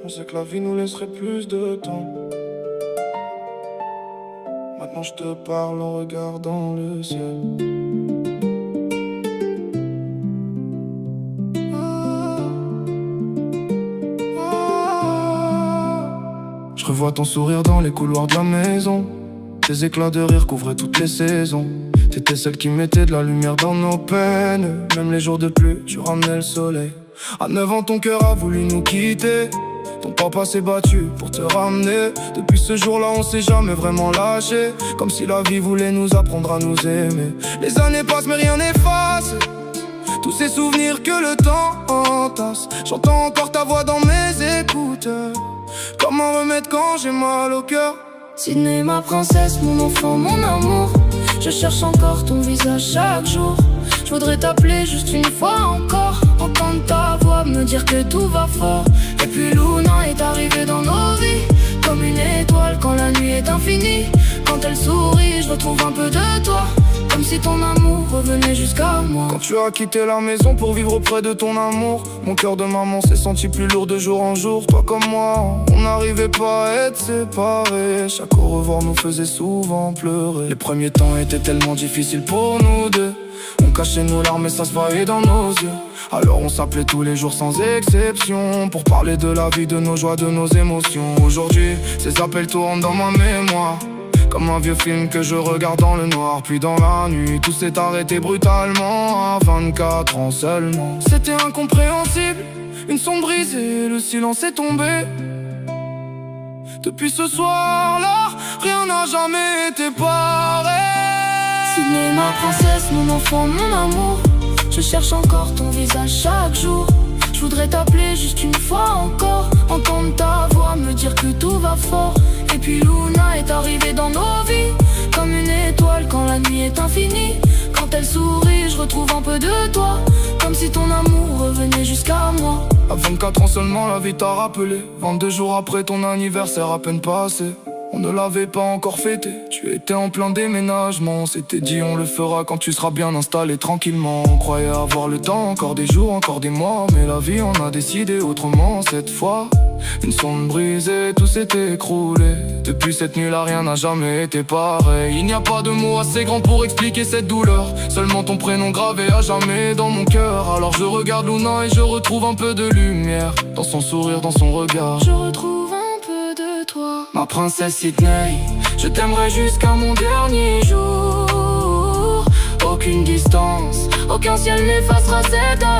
pensais que la vie nous laisserait plus de temps. Maintenant je te parle en regardant le ciel. Je revois ton sourire dans les couloirs de la maison. Tes éclats de rire couvraient toutes les saisons. T'étais celle qui mettait de la lumière dans nos peines. Même les jours de pluie, tu ramenais le soleil. À 9 ans, ton cœur a voulu nous quitter. Ton papa s'est battu pour te ramener. Depuis ce jour-là, on s'est jamais vraiment lâché. Comme si la vie voulait nous apprendre à nous aimer. Les années passent mais rien n'efface tous ces souvenirs que le temps entasse. J'entends encore ta voix dans mes écouteurs. Comment remettre quand j'ai mal au cœur? Sydney, ma princesse, mon enfant, mon amour. Je cherche encore ton visage chaque jour. Je voudrais t'appeler juste une fois encore. Entendre ta voix me dire que tout va fort. Et puis Luna est arrivée dans nos vies comme une étoile quand la nuit est infinie. Quand elle sourit, je retrouve un peu de toi. Comme si ton amour revenait jusqu'à moi. Quand tu as quitté la maison pour vivre auprès de ton amour, mon cœur de maman s'est senti plus lourd de jour en jour. Toi comme moi, on n'arrivait pas à être séparés. Chaque au revoir nous faisait souvent pleurer. Les premiers temps étaient tellement difficiles pour nous deux. On cachait nos larmes et ça se voyait dans nos yeux. Alors on s'appelait tous les jours sans exception pour parler de la vie, de nos joies, de nos émotions. Aujourd'hui, ces appels tournent dans ma mémoire comme un vieux film que je regarde dans le noir. Puis dans la nuit, tout s'est arrêté brutalement. À 24 ans seulement, c'était incompréhensible. Une sonde brisée, le silence est tombé. Depuis ce soir-là, rien n'a jamais été pareil. Sydney, ma princesse, mon enfant, mon amour. Je cherche encore ton visage chaque jour. Je voudrais t'appeler juste une fois encore. Entendre ta voix me dire que tout va fort. Et puis Luna est arrivée dans nos vies comme une étoile quand la nuit est infinie. Quand elle sourit, je retrouve un peu de toi. Comme si ton amour revenait jusqu'à moi. À 24 ans seulement, la vie t'a rappelé. 22 jours après ton anniversaire à peine passé. On ne l'avait pas encore fêté. Tu étais en plein déménagement. On s'était dit on le fera quand tu seras bien installé tranquillement. On croyait avoir le temps, encore des jours, encore des mois. Mais la vie en a décidé autrement cette fois. Une sonde brisée, tout s'est écroulé. Depuis cette nuit-là, rien n'a jamais été pareil. Il n'y a pas de mots assez grands pour expliquer cette douleur. Seulement ton prénom gravé à jamais dans mon cœur. Alors je regarde Luna et je retrouve un peu de lumière dans son sourire, dans son regard. Je retrouve un peu de toi. Ma princesse Sydney, je t'aimerai jusqu'à mon dernier jour. Aucune distance, aucun ciel n'effacera cette âme.